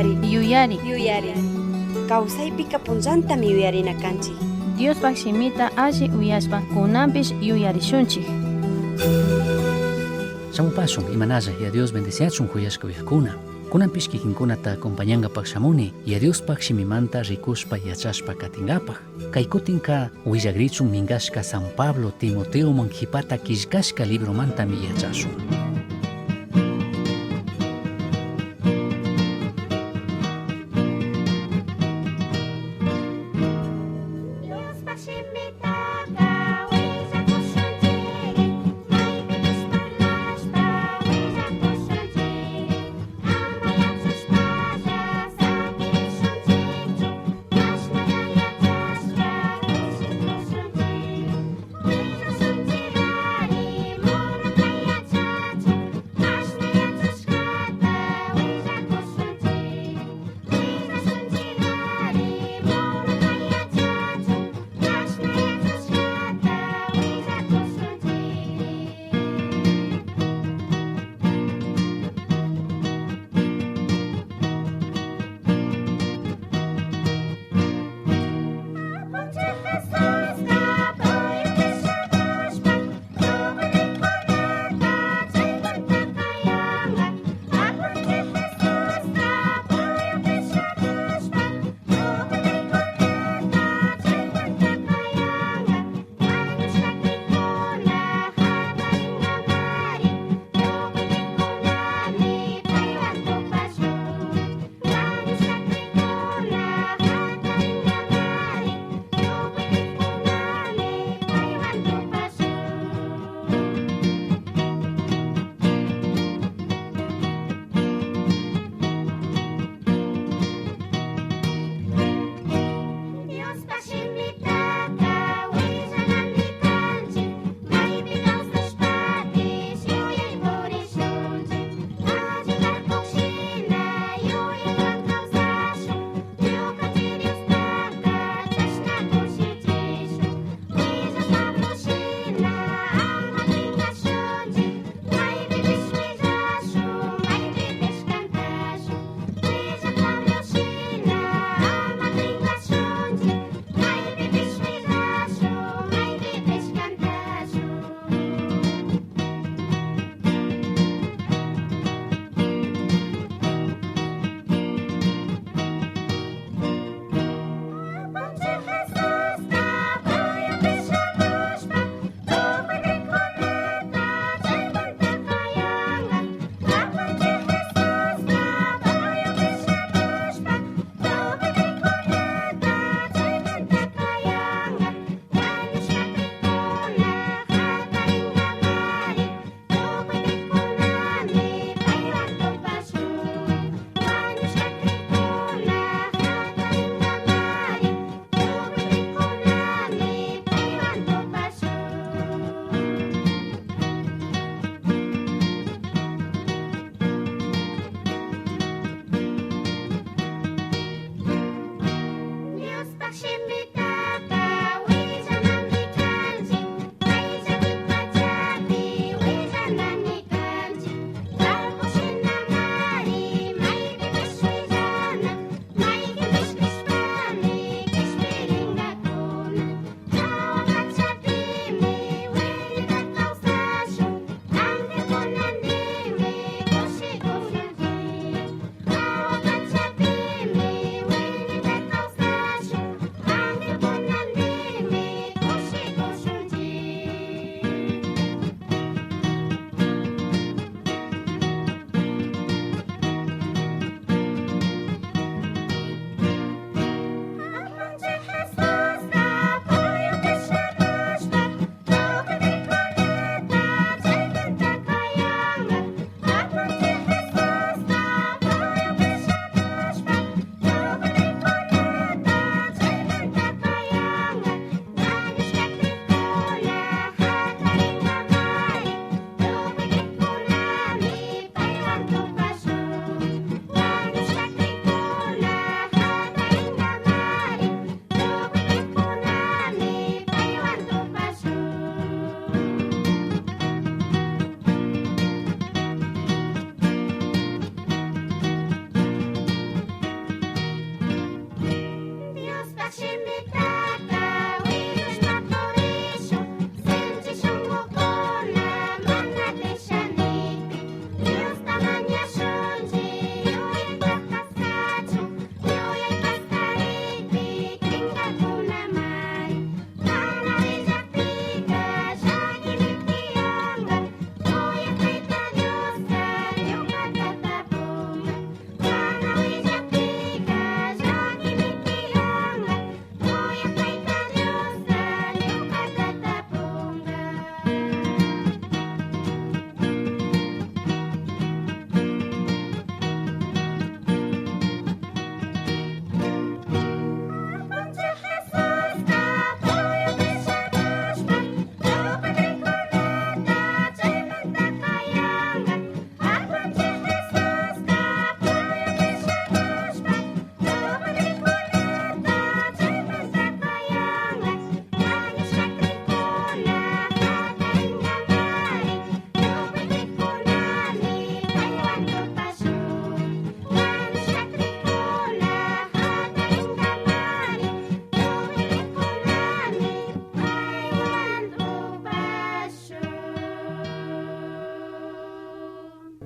Yuyari. Kawsaypika punllantami yuyarina kanchik. Diospak simita alli uyashpa kunanpish yuyarishunchik. Shamupasun imanalla y a Dios bendiciachun huyashka uyakkuna. Kunanpish kikinkunata acompañangapak shamuni y a Diospak shimimanta rikushpa yachashpa katingapak. Kaykutinka willagrichun mingashka San Pablo Timoteo manjipata kishkashka libromanta mi yachashun.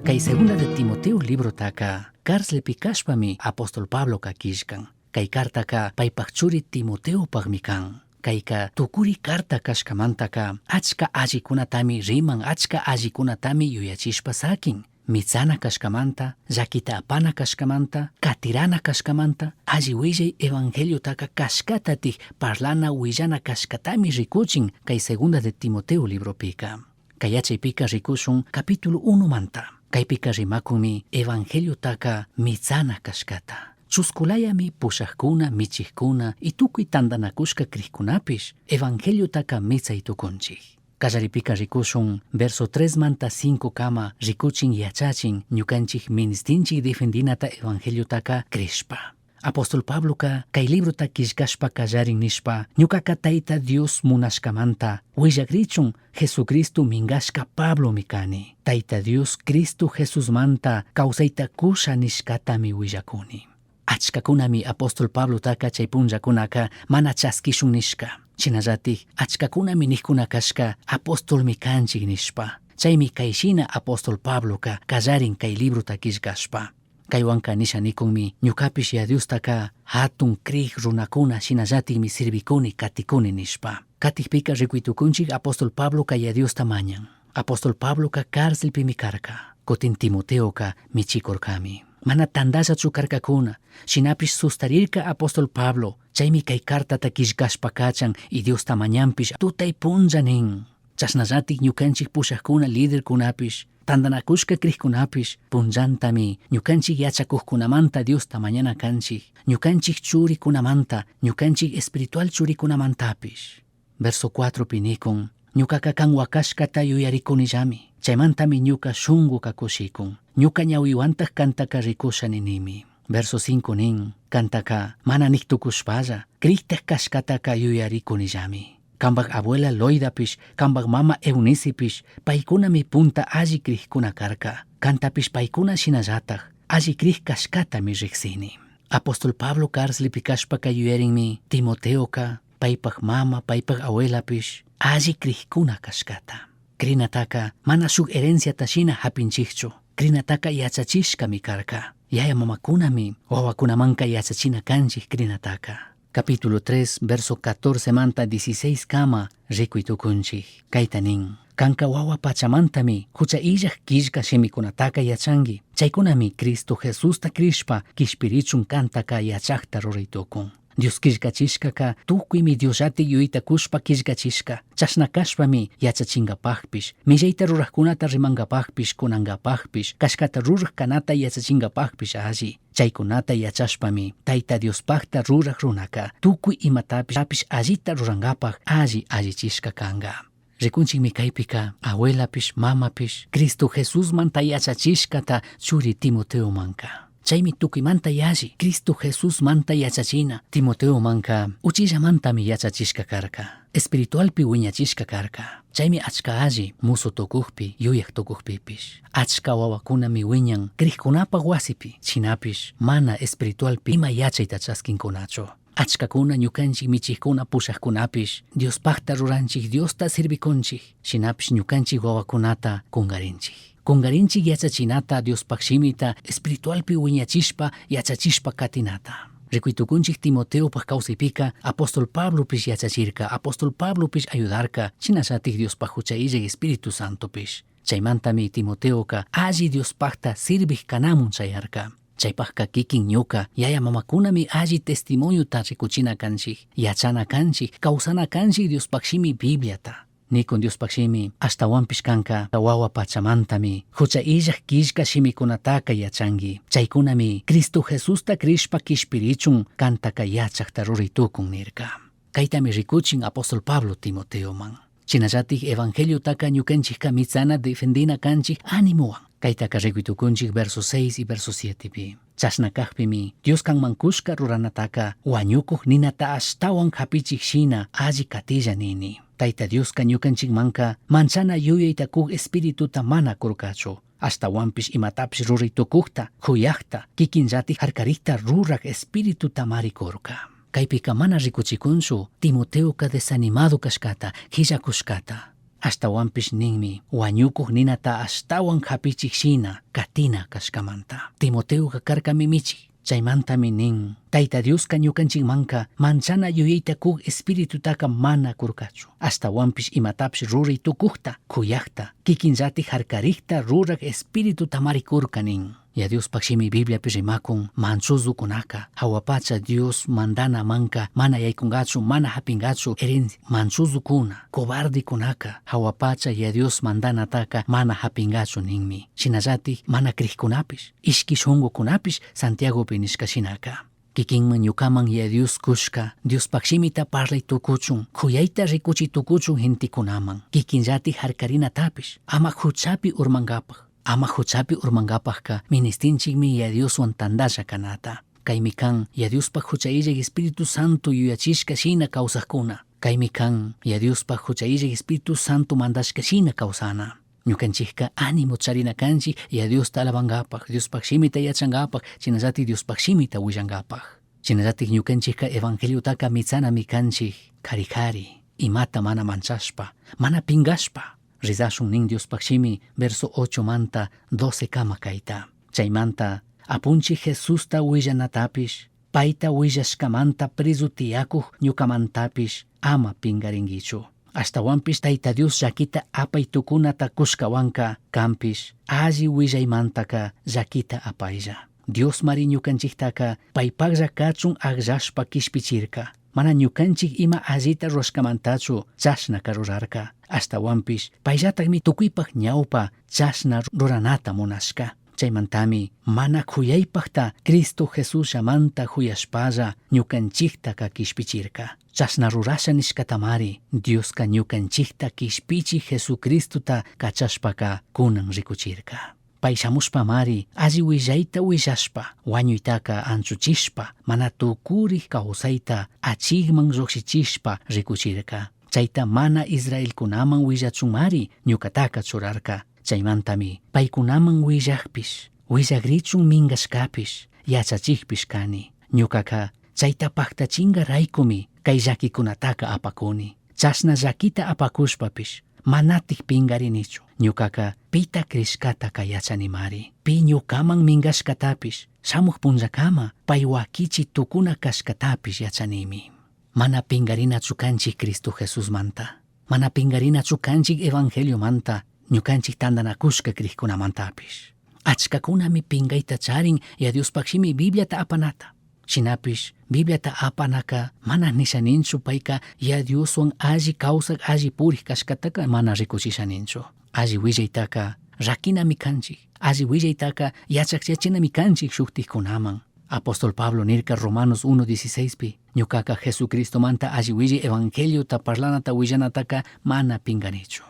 Kay segunda de Timoteo libro taka cárcelpi kashpami apóstol Pablo kakishkan. Kay carta ka paypaq churi Timoteo paqmi kan. Kayka tukuri carta kashkamantaka achka allikunatami riman, achka allikunatami yuyachishpa sakin. Mitsana kashkamanta, llakita apana kashkamanta, katirana kashkamanta, alli willay evangelio taka kashkatatik parlana willana kashkatami rikuchin kay segunda de Timoteo libro pika. Kayachaypika rikushun capítulo 1 manta. Kaypika rimakunmi evangelio taka mitsana kashkata. Chuskulayami pushakuna, michikuna y tukuy tandanakushka krikkunapish evangelio taka mitsay tukunchik. Kallaripika rikushun verso 3 manta 5 kama rikuchin yachachin ñukanchik ministinchik defendinata evangelio taka krishpa. Apóstol Pablo ka kay libro ta kishkashpa kallarin nishpa ñukaka tayta Dios munashkamanta willakrichun Jesucristo mingashka Pablo mikani. Tayta Dios Cristo Jesus manta kawsayta kusha nishkatami willakuni. Achkakunami apóstol Pablo taka chay punllakunaka mana chaskishun nishka. Chinallatik achkakunami nikkuna kashka apóstol mikanchik nishpa. Chaymi kayshina apóstol Pablo ka kallarin kay libro ta kishkashpa. Kaywanka nishanikunmi ñukapish ya Dios taka hatun kriq runakuna shinallatikmi sirvikuni katikuni nishpa. Katikpika rikuytukunchik apóstol Pablo ka ya Dios tamañan. Apóstol Pablo ka cárcelpi mi karka. Kutin Timoteo ka michikorkami. Mana tandasachu karkakuna. Shinapish sustarirka apóstol Pablo. Chaymi kay kartata kishkashpa kachan y Dios tamañanpish tutay punllanin. Chasnallatik ñukanchik pushakuna liderkunapish. Tandanakushka krikkunapish punllantami ñukanchik yachakuqkunamanta Dios tamañana kanchik. Ñukanchik churikunamanta, ñukanchik espiritual churikunamantapish. Verso 4 pinikun. Ñukaka kan wakashkata yuyarikunillami. Chaymantami ñuka shungu kakushikun. Ñuka ñawiwantaq kantaka rikusha ninimi. Verso 5 nin. Kantaka mana niktukushpalla. Kriktaq kashkataka yuyarikunillami. Kambak abuela Loidapish, kambak mama Eunicipish, paykunami punta alli krikuna karka. Kantapish paykuna shinallataj, alli krik kashkatami riksini. Apóstol Pablo cárcelpi kashpaka yuyerinmi Timoteoka, paypak mama, paypak abuelapish, alli krikuna kashkata. Krinataka mana shuk herenciata shina hapinchikchu. Krinataka yachachishkami karka. Yaya mamakunami wawakunamanka yachachina kanchik krinataka. Capítulo 3, verso 14 manta 16 kama rikuytukunchik. Kaytanin. Kanka wawa pachamantami hucha illak kishka shimikunataka yachangi. Chaykunami Cristo Jesusta krishpa kishpirichun kantaka yachakta ruraytukun. Dios kishkachishkaka tukuymi Dioslati yuyta kushpa kishkachishka. Chashnakashpami yachachinkapakpish. Millayta rurajkunata rimangapakpish kunangapakpish. Kashkata ruraj kanata yachachinkapakpish alli. Chaykunata yachashpami tayta Diospakta ruraj runaka tukuy imatapish allita rurangapak allichishka kanga. Rikunchikmi kaypika abuelapish mamapish Cristo Jesus manta yachachishkata churi Timoteo manka. Chaymi tukuymanta yalli Cristo Jesus manta yachachina Timoteo manka uchillamantami yachachishka karka. Espiritualpi wiñachishka karka. Chaymi achka alli musu tukukpi yuyak tukukpipish. Achka wawakunami wiñan krikkunapaq wasipi chinapish mana espiritualpi ima yachayta chaskinkunachu. Achkakuna ñukanchik michikkuna pushaqkunapish Diospaqta ruranchik Diosta sirvikunchik. Shinapish ñukanchik wawakunata kungarinchik. Kungarinchik yachachinata Diospaq shimita espiritualpi wiñachishpa yachachishpa katinata. Rikuytukunchik Timoteopaq kawsaypika apóstol Pablo pish yachachirka, apóstol Pablo pish ayudarka, chinallatik Diospaq huchayillay Espíritu Santo pish. Chaymantami Timoteoka alli Diospaqta sirviq kanamun chayarka. Chaypaqka kikin ñuka yaya mamakunami alli testimoniota rikuchina kanchik, yachana kanchik, kawsana kanchik Diospaqshimi Bibliata. Nikun Diospaqshimi ashtawanpish kanka wawa pachamantami hucha illak kishka shimikunataka yachangi. Chaykunami Cristo Jesusta krishpa kishpirichun kantaka yachakta ruraytukun nirka. Kaytami rikuchin apóstol Pablo Timoteoman. Chinallatik evangelio taka ñukanchikka mitsana defendina kanchik ánimowan. Kaytaka rikuytukunchik verso 6 y verso 7 pi. Chasnakaqpimi Dios kanmankushka ruranataka wañukuq ninata ashtawan hapichik shina alli katilla nini. Tayta Dioska ñukanchikmanka manchana yuyayta kuq espirituta mana kurkachu. Ashtawanpish imatapish ruraytukuqta, huyaqta, kikinllatik harkarikta rurak espirituta marikurka. Kaypika mana rikuchikunchu Timoteoka desanimado kashkata, hillakushkata. Ashtawanpish ninmi wañukuq ninata ashtawan hapichik shina katina kashkamanta. Timoteuqa karka mimichik. Chaymantami nin Tayta Diosqa ñukanchikmanka manchana yuyayta kuk espiritutaka mana kurkachu. Ashtawanpish imatapish ruray tukukta, kuyakta, kikinllatik harkarikta rurak espirituta marikurka nin. Ya Dios pakshimi Bibliapi rimakun manchuzukunaka hawapacha Dios mandana manka mana yaykungachu mana hapingachu erin manchuzukuna cobardikunaka hawapacha ya Dios mandanataka mana hapingachu ninmi. Shinallatik mana krikkunapish ishki shungukunapish Santiagopi nishkashinaka. Kikinman ñukaman ya Dios kushka Dios pakshimita parlay tukuchun kuyayta rikuchi tukuchun gentikunaman kikinllatik harkarinatapish ama huchapi urmangapaq. Ama huchapi urmangapajka ministinchikmi ya Dioswan tandasha kanata. Kaymi kan ya Diospak huchayillak Espíritu Santo yuyachishka shina kawsaqkuna. Kaymi kan ya Diospak huchayillak Espíritu Santo mandashka shina kawsana. Ñukanchikka ánimo charina kanchik ya Diosta alabangapaj, Diospak shimita yachangapaj, shinallatik Diospak shimita willangapaj. Shinallatik ñukanchikka evangeliotaka mitsanami kanchik kari imata mana manchashpa, mana pingashpa. Rizashun nin Diospak shimi verso 8 manta 12 kama kayta. Chaymanta apunchi Jesusta willanatapish, payta willashkamanta preso tiyakuq ñukamantapish ama pingaringichu. Ashtawanpish Tayta Dios llakita apay tukunata kushkawanka kampish alli willaymantaka llakita apaylla. Dios mari ñukanchiktaka paypaqlla kachun aqllashpa kishpichirka. Mana ñukanchik ima allita rurashkamantachu chashna rurarka. Ashtawanpish payllatakmi tukuypaq ñawpa chashna ruranata munashka. Chaymantami mana khuyaypaqta Cristo Jesus llamanta huyashpalla ñukanchiktaka kishpichirka. Chashna rurasha nishkatamari Diosqa ñukanchikta kishpichi Jesucristuta kachashpaka kunan rikuchirka. Pay shamushpamari alli willayta willashpa wañuytaka anchuchishpa mana tukuri kawsayta achigman llukshichishpa rikuchirka. Chayta mana Israelkunaman willachunmari ñukataka churarka. Chaymantami paykunaman willakpish willagrichun mingashkapish yachachikpish kani. Ñukaka chayta paktachinga raykumi kay llakikunataka apakuni. Chashna llakita apakushpapish manatik pingarinichu. Ñukaka pita krishkata kayachanimari. Pi ñukaman mingashkatapish shamuq punllakama pay wakichi tukuna kashkatapish yachanimi. Mana pingarinachu kanchik Cristo Jesus manta. Mana pingarinachu kanchik Evangelio manta ñukanchik tandanakushka krikkunamantapish. Achkakunami pingayta charin ya Diospak shimi Bibliata apanata. Shinapish Bibliata apanaka mana nishaninchu payka ya Dioswan alli kawsak alli purik kashkataka mana rikuchishaninchu. Alli willaytaka rakinami kanchik. Alli willaytaka yachakyachinami kanchik shuktikkunaman. Apóstol Pablo nirka Romanos 1:16pi ñukaka Jesucristo manta alli willay evangeliota parlanata willanataka mana pinganichu.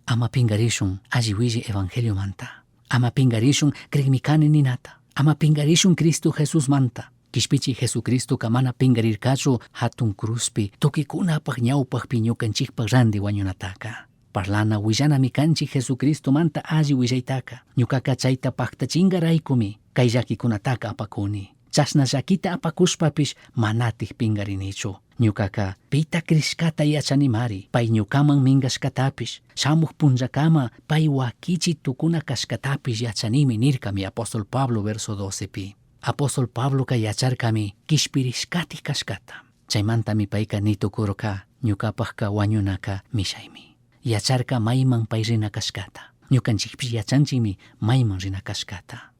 Ama pingarishun alli willay evangelio manta. Ama pingarishun krikmikani ninata. Ama pingarishun Cristo Jesus manta. Kishpichi Jesucristo kamana pingarirkachu hatun cruzpi tukikunapaq ñawpaqpi ñukanchikpaq randi wañunataka. Parlana willanami kanchik Jesucristo manta alli willaytaka. Ñukaka chayta paktachinga raykumi kay llakikunataka apakuni. Chashna llakita apakushpapish manatik pingarinichu. Ñukaka pita krishkata yachanimari pay ñukaman mingashkatapish shamuq punllakama pay wakichi tukuna kashkatapish yachanimi nirkami Apóstol Pablo verso 12pi. Apóstol Pablo ka yacharkami kishpirishkati kashkata. Chaymantami payka nitukurka ñukapaqka wañunaka mishaymi. Yacharka mayman pay rina kashkata. Ñukanchikpish yachanchikmi mayman rina kashkata.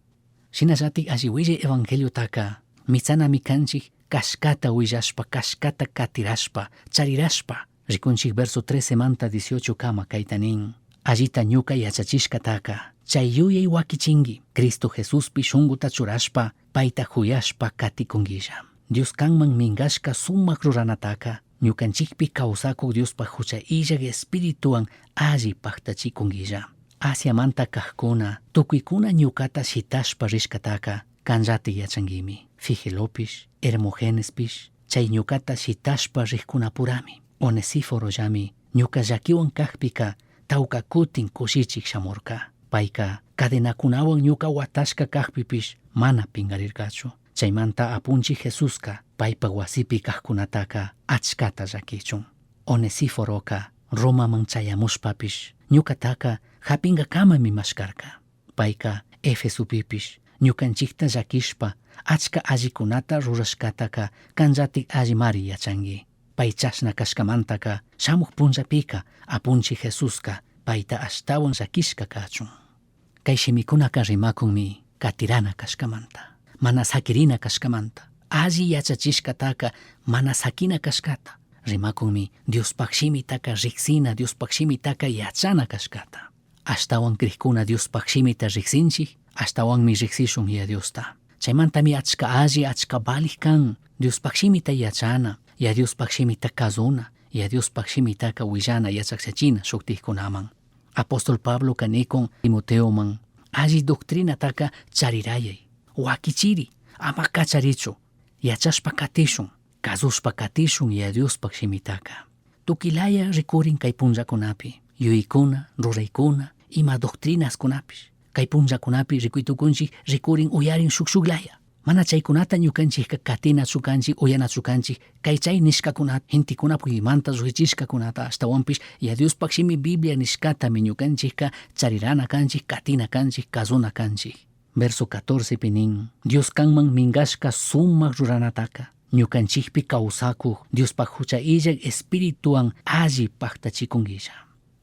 Shinallatik alli willay evangeliotaka mitsanami kanchik kashkata willashpa kashkata katirashpa charirashpa. Rikunchik verso 13 manta 18 kama kaytanin. Allita ñuka yachachishkataka chay yuyay wakichingi Cristo Jesuspi shunguta churashpa payta huyashpa katikungilla. Dios kanman mingashka sumak ruranataka ñukanchikpi kawsakuq Diospa huchayillak espirituwan alli paktachikungilla. Asiamanta kajkuna tukuykuna ñukata shitashpa rishkataka kanllati yachangimi. Figelopish, Hermogenespish chay ñukata shitashpa rikkunapurami. Onesiforo llami ñuka llakiwan kajpika tawka kutin kushichik shamurka. Payka cadenakunawan ñuka watashka kajpipish mana pingarirkachu. Chaymanta apunchi Jesuska paypa wasipi kajkunataka achkata llakichun. Onesiforoka Roma manchayamushpapish ñukataka hapingakamami mashkarka. Payka Efesupipish ñukanchikta llakishpa achka allikunata rurashkataka kanllatik allimari yachanki. Pay chashna kashkamantaka shamuk punllapika apunchi Jesuska payta ashtawan llakishka kachun. Kay shimikunaka rimakunmi katirana kashkamanta, mana sakirina kashkamanta, alli yachachishkataka mana sakina kashkata. Rimakunmi Diospak shimitaka riksina, Diospak shimitaka yachana kashkata. Ashtawan krikuna Diospak shimita riksinchik, ashtawanmi riksishun ya Diosta. Chaymantami achka alli achka balik kan Diospak shimita yachana, ya Diospak shimita kazuna, ya Diospak shimitaka willana yachaksachina shuktikunaman. Apóstol Pablo kanikon Timoteoman alli doctrinataka charirayay, wakichiri, ama kacharichu, yachashpa katishun, kazushpa katishun ya Diospak shimitaka. Tukilaya rikurin kay punllakunapi, yuykuna, ruraykuna, ima doctrinas kunapish. Kay punllakunapi rikuytukunchik rikurin uyarin shukshuklaya. Mana chaykunata ñukanchik katina chukanchik uyana chukanchik kay chay nishkakunata hintikunapuk imanta ruhichishkakunata ashtawanpish ya Diospak shimi Biblia nishkatami ñukanchikka charirana kanchik, katina kanchik, kazuna kanchik. Verso 14 pinin Dios kanman mingashka sumak ruranataka ñukanchikpi kawsakuq Diospak hucha illak espirituan alli paktachikunguilla.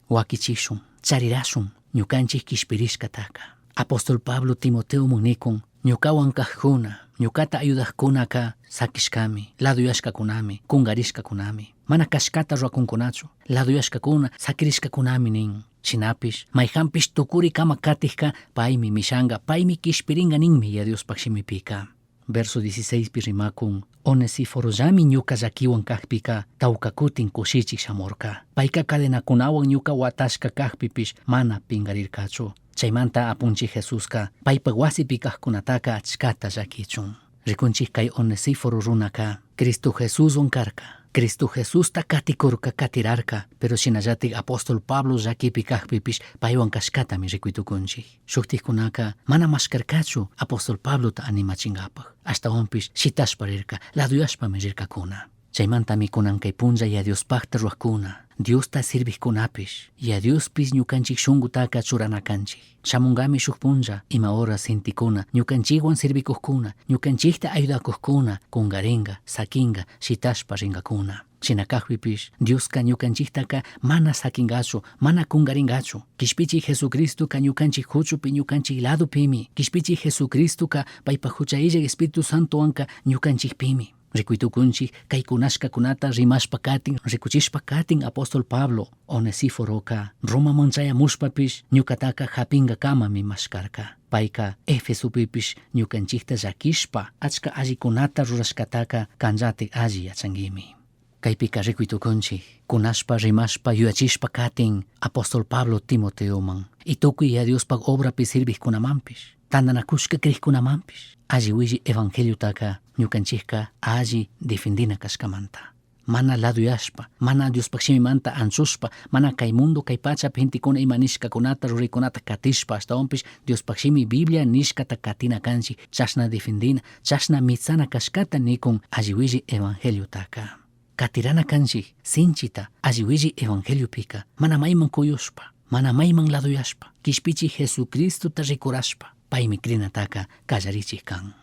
Wakichishun, charirashun ñukanchik kishpirishkataka. Apóstol Pablo Timoteo munikun ñukawan kajkuna, ñukata ayudajkunaka sakishkami, laduyashkakunami, kungarishkakunami. Mana kashkata ruakunkunachu, laduyashkakuna sakirishkakunami nin. Shinapish, mayhampish tukuri kama katikka, paymi mishanga, paymi kishpiringa ninmi ya Diospak shimipika. Verso 16 pirimakun, Onesiforo llami ñuka llakiwan kajpika, tawkakutin kushichik shamurka. Payka kadenakunawan ñuka watashka kajpipish mana pingarirkachu. Chaymanta apunchi Jesuska, paypa wasipi kajkunataka achkata llakichun. Rikunchik kay Onesiforo runaka, Cristo Jesuswan karka. Cristo Jesusta katikurka katirarka, pero shinallatik Apóstol Pablo llakipi kajpipish paywan kashkatami rikuytukunchik. Shuktikkunaka mana mashkarkachu Apóstol Pablota animachingapaj. Ashtawanpish shitashpa rirka, laduyashpami rirkakuna. Chaymantami kunan kay punlla ya Diospakta ruwakuna, Diosta sirvikkunapish, ya Diospis ñukanchik shungutaka churanakanchik. Shamungami shuk punlla, ima horas sintikuna, ñukanchikwan sirvikuqkuna, ñukanchikta ayudakuqkuna, kungaringa, sakinga, shitashpa ringakuna. Shinakajpipish, Dioska ñukanchiktaka mana sakingachu, mana kungaringachu. Kishpichik Jesucristuka ñukanchik huchupi ñukanchik ladupimi. Kishpichik Jesucristuka paypa hucha illak Espíritu Santowanka ñukanchikpimi. Rikuytukunchik kay kunashkakunata rimashpa katin, rikuchishpa katin Apóstol Pablo, Onesiforoka, Roma manchayamushpapish ñukataka hapingakamami mashkarka. Payka Efesupipish ñukanchikta llakishpa achka allikunata rurashkataka kanllatik alli yachangimi. Kaypika rikuytukunchik, kunashpa rimashpa yuyachishpa katin Apóstol Pablo Timoteoman, y tukuy ya Diospak obrapi sirvikkunamanpish, tandanakushka krikkunamanpish, alli willi evangeliotaka ñukanchikka alli defendina kashkamanta. Mana laduyashpa, mana Diospak shimimanta anchushpa, mana kay mundo kay pachapi hintikuna ima nishkakunata ruraykunata katishpa ashtawanpish Diospak shimi Biblia nishkata katina kanchik, chashna defendina, chashna mitsana kashkata nikun alli willi evangeliotaka. Katirana kanchik sinchita alli willi evangeliopika, mana mayman kuyushpa, mana mayman laduyashpa, kishpichik Jesucristuta rikurashpa, paymi krinataka kallarichik kan.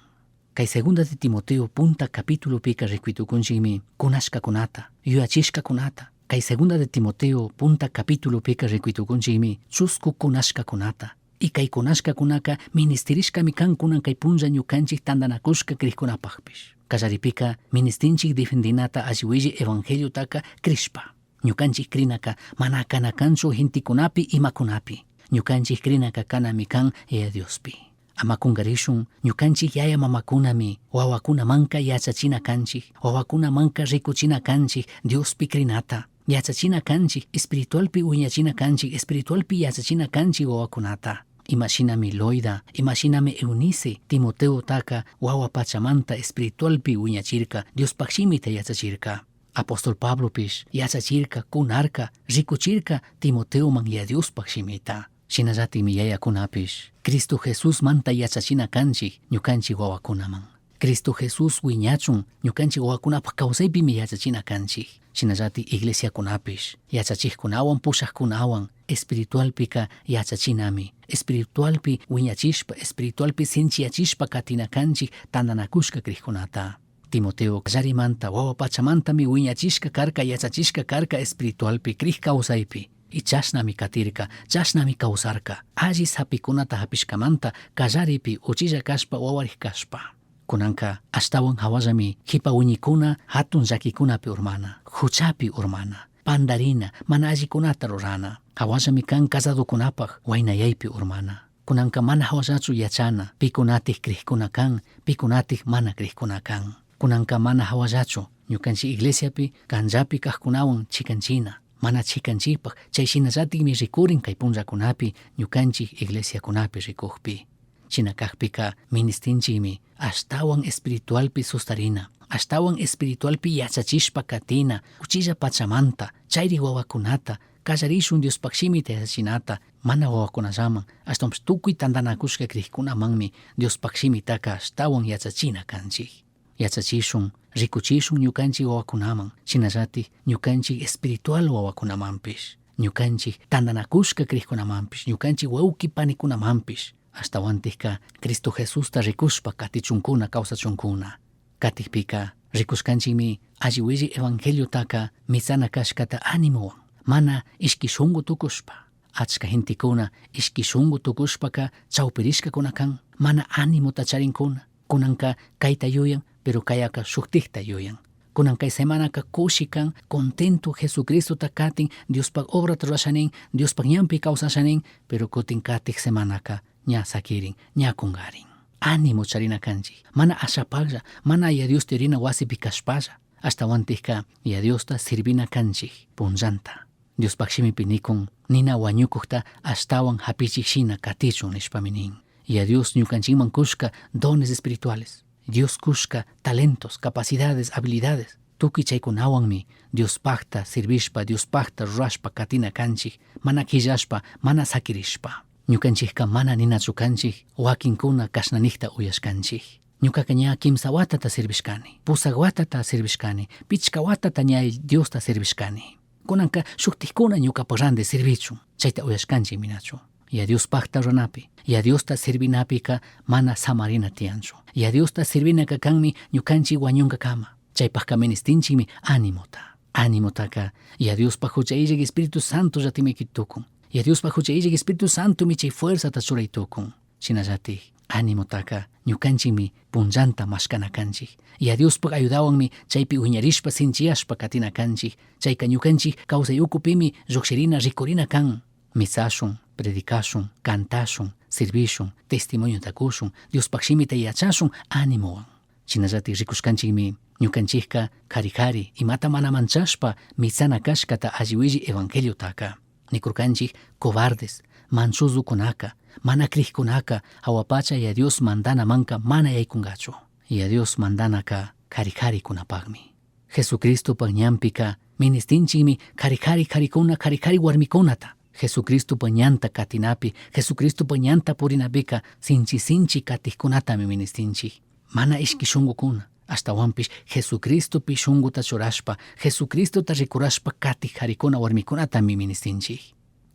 Kay segunda de Timoteo punta capítulo pika rikuytukunchikmi kunashkakunata, yuyachishkakunata. Kay segunda de Timoteo punta capítulo pika rikuytukunchikmi chusku kunashkakunata. Y kay kunashkakunaka ministerishkami kankunan kay punlla ñukanchik tandanakushka krikkunapajpish. Kallaripika ministinchik defendinata alli willi evangeliotaka krishpa. Ñukanchik krinaka mana kanakanchu hintikunapi imakunapi. Ñukanchik krinaka kanami kan ya Diospi. Ama kungarishun ñukanchik yaya mamakunami wawakunamanka yachachina kanchik, wawakunamanka rikuchina kanchik Diospi krinata. Yachachina kanchik, espiritualpi uñachina kanchik, espiritualpi yachachina kanchik wawakunata. Imashinami Loida, imashinami Eunice, Timoteo taka wawa pachamanta espiritualpi uñachirka, Diospak shimita yachachirka. Apóstol Pablo pish yachachirka, kunarka, rikuchirka Timoteo man ya Diospak shimita. Shinallati mi yayakunapish, Cristo Jesús manta yachachina kanchik, ñukanchik wawakunaman. Cristo Jesús wiñachun ñukanchik wawakunapaq kawsaypimi yachachina kanchik. Shinallatik iglesiakunapish yachachikkunawan pushaqkunawan espiritualpika yachachinami. Espiritualpi wiñachishpa, espiritualpi sinchiyachishpa katina kanchik tandanakushka kriqkunata. Timoteo kallarimanta wawa pachamantami wiñachishka karka yachachishka karka espiritualpi kriq kawsaypi. Y chashnami katirka, chashnami kawsarka. Alli sapikunata hapishkamanta kallaripi uchilla kashpa wawarik kashpa. Kunanka ashtawan hawallami hipa wiñikuna hatun llakikunapi urmana, huchapi urmana, pandarina, mana allikunata rurana. Hawallami kan casadokunapaq waynayaypi urmana. Kunanka mana hawallachu yachana, pikunatik kriqkuna kan, pikunatik mana kriqkuna kan. Kunanka mana hawallachu ñukanchik iglesiapi kanllapi kaqkunawan chikanchina. Mana chikanchikpaq chayshinallatikmi rikurin kay punllakunapi ñukanchik iglesiakunapi rikuqpi. China kaqpika ministinchikmi ashtawan espiritualpi sustarina, ashtawan espiritualpi yachachishpa katina uchilla pachamanta chayri wawakunata kallarishun Diospaqshimi yachachinata mana wawakunallaman ashtawanpish tukuy tandanakushka kriqkunamanmi Diospaqshimitaka ashtawan yachachina kanchik. Yachachishun, rikuchishun ñukanchik wawakunaman, shinallatik ñukanchik espiritual wawakunamanpish, ñukanchik tandanakushka kriqkunamanpish, ñukanchik wawki panikunamanpish, ashtawantikka Cristo Jesusta rikushpa katichunkuna kawsachunkuna. Katikpika rikushkanchikmi alli willi evangeliotaka mitsana kashkata ánimowan, mana ishkishungu tukushpa. Achka gentikuna ishkishungu tukushpaka chawpirishkakuna kan, mana ánimota charinkuna. Kunanka kayta yuyan, pero kayaka shuktikta yuyan. Kunan kay semanaka kushi kan, contento Jesucristo ta katin, Diospaq obrata rurashanin, Diospaq ñanpi kawsashanin, pero kutin katik semanaka ña sakirin, ña kungarin. Ánimo charina kanchik, mana ashapalla, mana ya Dios tirina wasipi kashpalla, ashtawantikka ya Diosta sirvina kanchik, punllanta. Diospaqshimipi nikun, nina wañukuqta ashtawan hapichikshina katichun nishpaminin. Ya Dios ñukanchikman kushka dones espirituales. Dios kushka talentos, capacidades, habilidades. Tukuy chaykunawanmi Diospaqta sirvishpa, Diospaqta rurashpa katina kanchik, mana killashpa, mana sakirishpa. Ñukanchikka mana ninachu kanchik, wakinkuna kashnanikta uyashkanchik. Ñukaka ña kimsa watata sirvishkani, pusaq watata sirvishkani, pichka watata ña Diosta sirvishkani. Kunanka shuktikkuna ñukapa rande sirvichun, chayta uyashkanchik minachu. Ya Diospaqta runapi, ya Diosta sirvinapika mana samarina tiyanchu. Ya Diosta sirvinaka kanmi ñukanchik wañunka kama. Chaypaqka ministinchikmi ánimota. Ánimotaka ya Diospaq huchayllak Espíritu Santo llatimiki tukun. Ya Diospaq huchayllak Espíritu Santo mi chay fuerzata churay tukun. Shinallatik ánimotaka ñukanchikmi punllanta mashkana kanchik. Ya Diospaq ayudawanmi chaypi wiñarishpa sinchiyashpa katina kanchik. Chayka ñukanchik kawsay ukupimi lluqshirina rikurina kan. Misashun, predikashun, cantashun, sirvishun, testimonio takushun, Diospaqshimita yachashun ánimowan. Shinallatik rikushkanchikmi ñukanchikka kari imata mana manchashpa mitsana kashkata alli willi evangeliotaka. Nikurkanchik cobardes, manchuzukunaka, mana kriqkunaka hawapacha ya Dios mandanamanka mana yaykungachu. Ya Dios mandanaka kari kunapaqmi. Jesucristopaq ñanpika ministinchikmi kari warmikunata. Jesucristopaq ñanta katinapi, Jesucristopaq ñanta purinapika sinchi katikkunatami ministinchik. Mana ishkishungukuna, ashtawanpish Jesucristopi shunguta churashpa, Jesucristota rikurashpa katik harikuna warmikunatami ministinchik.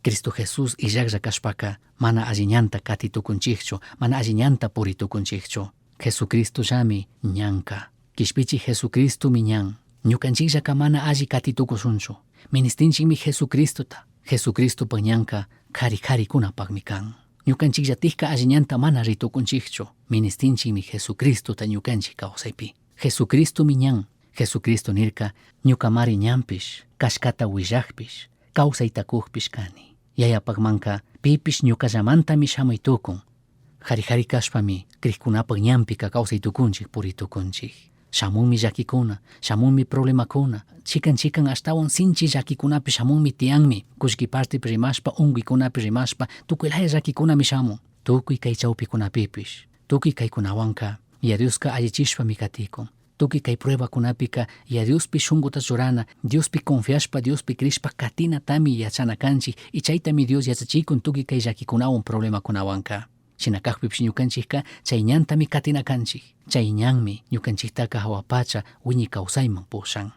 Cristo Jesús illaklla kashpaka mana alli ñanta katitukunchikchu, mana alli ñanta puritukunchikchu. Jesucristo llami ñanka. Kishpichik Jesucristomi ñan. Ñukanchikllaka mana alli katitukushunchu. Ministinchikmi Jesucristota. Jesucristopaq ñanka kari kunapaqmi kan. Ñukanchikllatikka alli ñanta mana ritukunchikchu. Ministinchikmi Jesucristota ñukanchik kawsaypi. Jesucristomi ñan. Jesucristo nirka ñukamari ñanpish, kashkata willakpish, kawsaytakuqpish kani. Yayapaqmanka pipish ñukallamantami shamuy tukun. Hari kashpami kriqkunapaq ñanpika kawsaytukunchik puritukunchik. Shamunmi llakikuna, shamunmi problemakuna, chikan ashtawan sinchi llakikunapi shamunmi tiyanmi, kullkipartipi rimashpa, unquikunapi rimashpa, tukuylaya llakikunami shamun. Tukuy kay chawpikunapipish, tukuy kaykunawanka, ya Dioska allichishpami katikun. Tukuy kay pruebakunapika, ya Diospi shunguta churana, Diospi confiashpa, Diospi krishpa katinatami yachana kanchik, y chaytami Dios yachachikun tukuy kay llakikunawan problemakunawanka. Shinakaqpipish ñukanchikka chay ñantami katinakanchik. Chay ñanmi ñukanchiktaka hawapacha wiñi kawsayman pushan.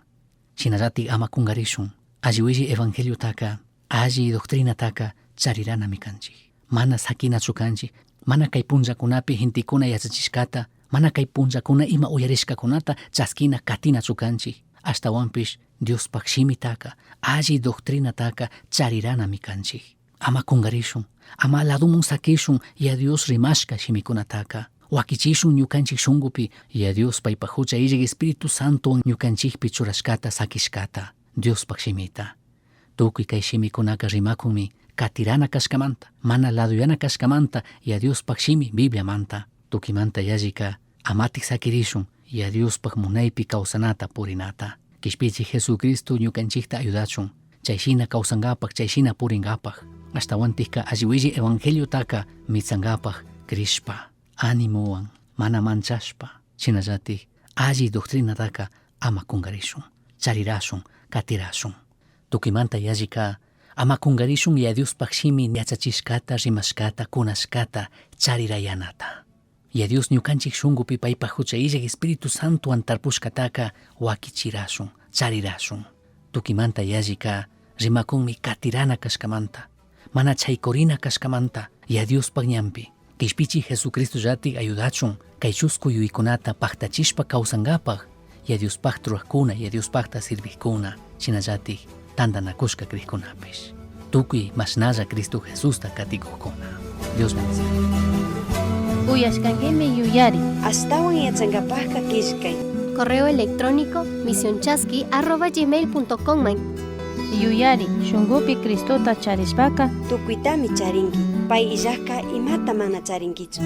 Shinallatik ama kungarishun. Alli willi evangeliotaka, alli doctrinataka chariranami kanchik. Mana sakinachu kanchik, mana kay punllakunapi hintikuna yachachishkata, mana kay punllakuna ima uyarishkakunata chaskina katinachu kanchik. Ashtawanpish Diospaq shimitaka, alli doctrinataka chariranami kanchik. Ama kungarishun, ama ladumun sakishun ya Dios rimashka shimikunataka. Wakichishun ñukanchik shungupi ya Dios paypa hucha illik Espíritu Santo ñukanchikpi churashkata sakishkata. Diospaq shimita. Tukuy kay shimikunaka rimakunmi katirana kashkamanta, mana laduyana kashkamanta ya Diospaq shimi Bibliamanta. Tukimanta yallika amatik sakirishun ya Diospaq munaypi kawsanata purinata. Kishpichik Jesucristo ñukanchikta ayudachun. Chayshina kawsangapaq, chayshina puringapaq. Ashtawantikka alliwilli evangeliotaka mitsangapaq krishpa, animuwan, mana manchashpa. Shinallatik alli doctrinataka ama kungarishun, charirashun, katirashun. Tukimanta yallika ama kungarishun ya Diospaq shimi yachachishkata, rimashkata, kunashkata, charirayanata. Ya Dios ñukanchik shungupi paypa hucha illik Espíritu Santo antarpushkataka wakichirashun, charirashun. Tukimanta yallika rimakunmi katirana kashkamanta, mana chaykorina kashkamanta ya Diospaq ñanpi. Kishpichik Jesucristo llatik ayudachun kay chusku yuykunata paktachishpa kawsangapaq ya Diospaq truaqkuna, ya Diospaqta sirviqkuna, shinallatik tantanakushka kriykunapish. Tukuy mashnalla Cristo Jesusta katikuqkuna. Dios bendiga. Uyashkankimi yuyari. Astawan yachangapaqqa kishkay. Correo electrónico misionchasqui@gmail.com. Yuyari, shungupi Cristota charishpaka Tukuytami charinki. Pay illaqqa imata mana charinkichu.